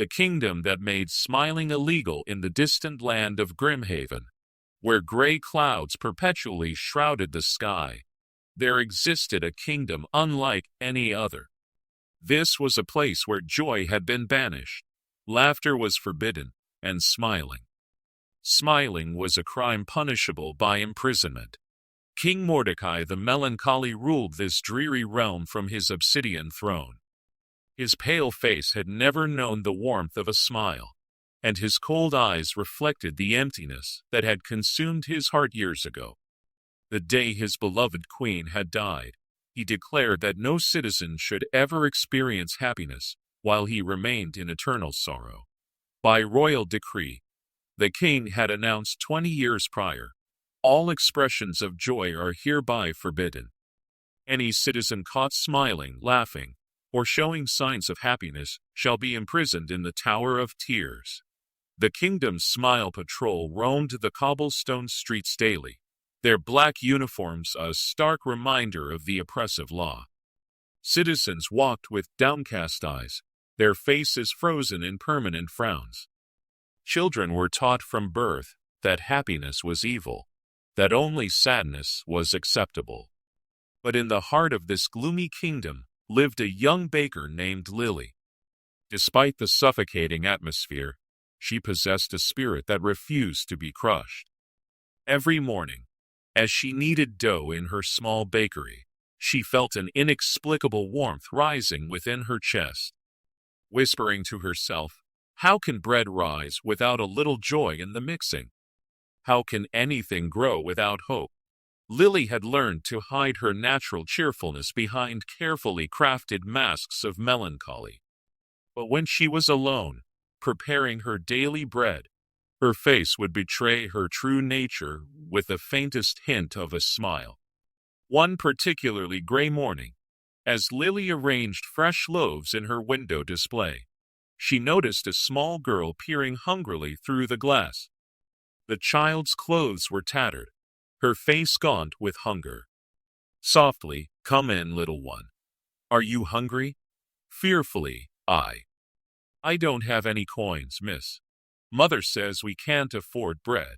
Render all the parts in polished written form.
the kingdom that made smiling illegal in the distant land of Grimhaven, where gray clouds perpetually shrouded the sky. There existed a kingdom unlike any other. This was a place where joy had been banished, laughter was forbidden, and smiling was a crime punishable by imprisonment. King Mordecai the Melancholy ruled this dreary realm from his obsidian throne. His pale face had never known the warmth of a smile, and his cold eyes reflected the emptiness that had consumed his heart years ago. The day his beloved queen had died, he declared that no citizen should ever experience happiness while he remained in eternal sorrow. By royal decree, the king had announced 20 years prior, all expressions of joy are hereby forbidden. Any citizen caught smiling, laughing, or showing signs of happiness shall be imprisoned in the Tower of Tears. The kingdom's Smile Patrol roamed the cobblestone streets daily, their black uniforms a stark reminder of the oppressive law. Citizens walked with downcast eyes, their faces frozen in permanent frowns. Children were taught from birth that happiness was evil, that only sadness was acceptable. But in the heart of this gloomy kingdom lived a young baker named Lily. Despite the suffocating atmosphere, she possessed a spirit that refused to be crushed. Every morning, as she kneaded dough in her small bakery, she felt an inexplicable warmth rising within her chest. Whispering to herself, "How can bread rise without a little joy in the mixing? How can anything grow without hope?" Lily had learned to hide her natural cheerfulness behind carefully crafted masks of melancholy. But when she was alone, preparing her daily bread, her face would betray her true nature with the faintest hint of a smile. One particularly gray morning, as Lily arranged fresh loaves in her window display, she noticed a small girl peering hungrily through the glass. The child's clothes were tattered, her face gaunt with hunger. Softly, "Come in, little one. Are you hungry?" Fearfully, I don't have any coins, miss. Mother says we can't afford bread."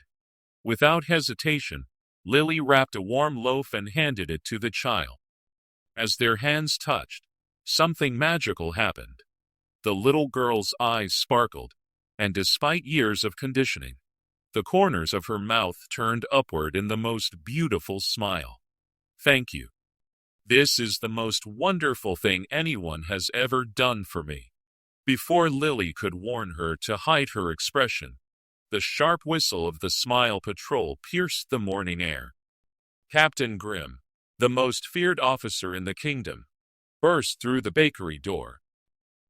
Without hesitation, Lily wrapped a warm loaf and handed it to the child. As their hands touched, something magical happened. The little girl's eyes sparkled, and despite years of conditioning, the corners of her mouth turned upward in the most beautiful smile. "Thank you. This is the most wonderful thing anyone has ever done for me." Before Lily could warn her to hide her expression, the sharp whistle of the Smile Patrol pierced the morning air. Captain Grimm, the most feared officer in the kingdom, burst through the bakery door.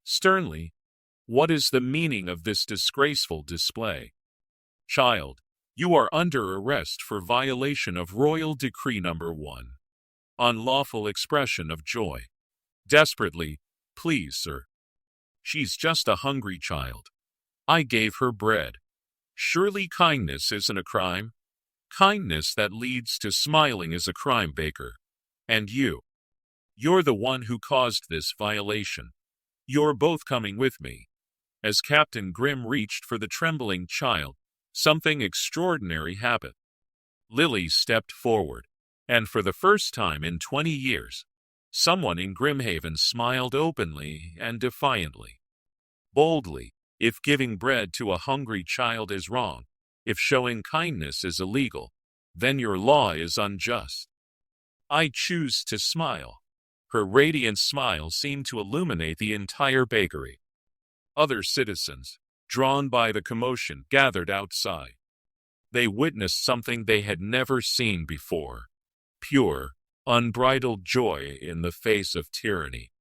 Sternly, "What is the meaning of this disgraceful display? Child, you are under arrest for violation of Royal Decree No. 1. Unlawful expression of joy." Desperately, "Please, sir. She's just a hungry child. I gave her bread. Surely kindness isn't a crime? Kindness that leads to smiling is a crime, baker. And you're the one who caused this violation. You're both coming with me." As Captain Grimm reached for the trembling child, something extraordinary happened. Lily stepped forward, and for the first time in 20 years, someone in Grimhaven smiled openly and defiantly. Boldly, if giving bread to a hungry child is wrong, if showing kindness is illegal, then your law is unjust. I choose to smile. Her radiant smile seemed to illuminate the entire bakery. Other citizens, drawn by the commotion, gathered outside. They witnessed something they had never seen before: pure, unbridled joy in the face of tyranny.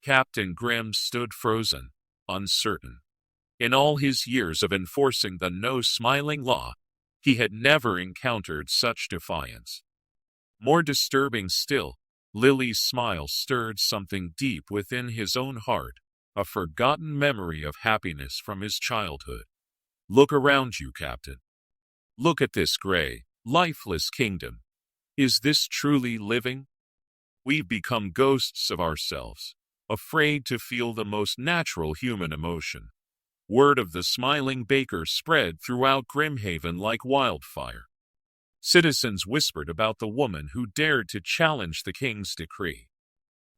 Captain Grimm stood frozen, uncertain. In all his years of enforcing the no-smiling law, he had never encountered such defiance. More disturbing still, Lily's smile stirred something deep within his own heart, a forgotten memory of happiness from his childhood. Look around you, Captain. Look at this gray, lifeless kingdom. Is this truly living? We've become ghosts of ourselves, afraid to feel the most natural human emotion. Word of the smiling baker spread throughout Grimhaven like wildfire. Citizens whispered about the woman who dared to challenge the king's decree.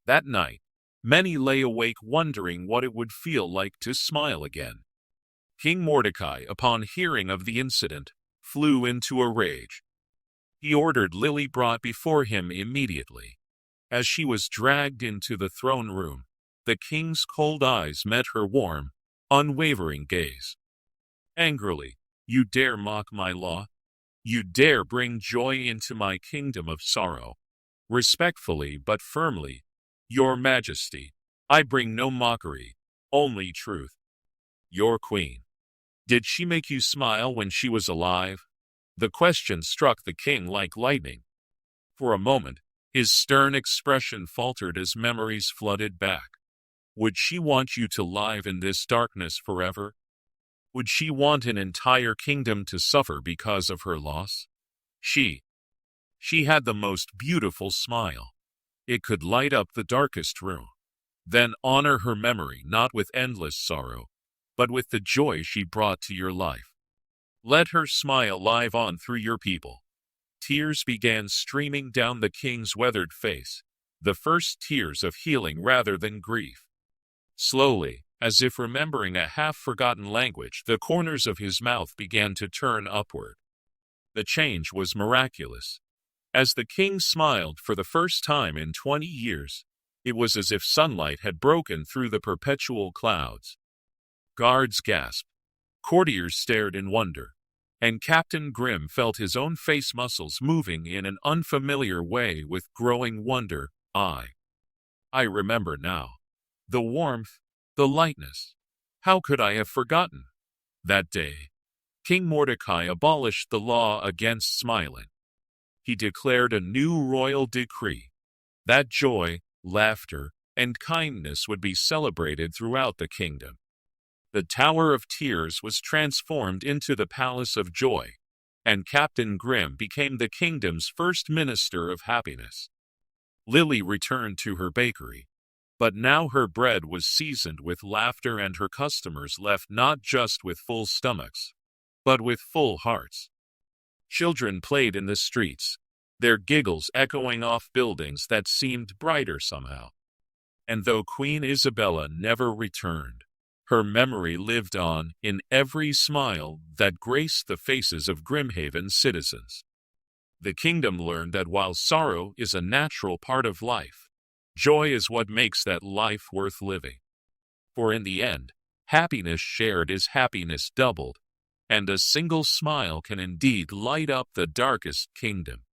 That night, many lay awake wondering what it would feel like to smile again. King Mordecai, upon hearing of the incident, flew into a rage. He ordered Lily brought before him immediately. As she was dragged into the throne room, the king's cold eyes met her warm, unwavering gaze. Angrily, "You dare mock my law? You dare bring joy into my kingdom of sorrow?" Respectfully but firmly, "Your Majesty, I bring no mockery, only truth." "Your queen. Did she make you smile when she was alive?" The question struck the king like lightning. For a moment, his stern expression faltered as memories flooded back. Would she want you to live in this darkness forever? Would she want an entire kingdom to suffer because of her loss? She had the most beautiful smile. It could light up the darkest room. Then honor her memory not with endless sorrow, but with the joy she brought to your life. Let her smile live on through your people. Tears began streaming down the king's weathered face, the first tears of healing rather than grief. Slowly, as if remembering a half-forgotten language, the corners of his mouth began to turn upward. The change was miraculous. As the king smiled for the first time in 20 years, it was as if sunlight had broken through the perpetual clouds. Guards gasped, courtiers stared in wonder, and Captain Grimm felt his own face muscles moving in an unfamiliar way with growing wonder. I remember now. The warmth, the lightness. How could I have forgotten? That day, King Mordecai abolished the law against smiling. He declared a new royal decree that joy, laughter, and kindness would be celebrated throughout the kingdom. The Tower of Tears was transformed into the Palace of Joy, and Captain Grimm became the kingdom's first minister of happiness. Lily returned to her bakery, but now her bread was seasoned with laughter and her customers left not just with full stomachs, but with full hearts. Children played in the streets, their giggles echoing off buildings that seemed brighter somehow. And though Queen Isabella never returned, her memory lived on in every smile that graced the faces of Grimhaven's citizens. The kingdom learned that while sorrow is a natural part of life, joy is what makes that life worth living. For in the end, happiness shared is happiness doubled, and a single smile can indeed light up the darkest kingdom.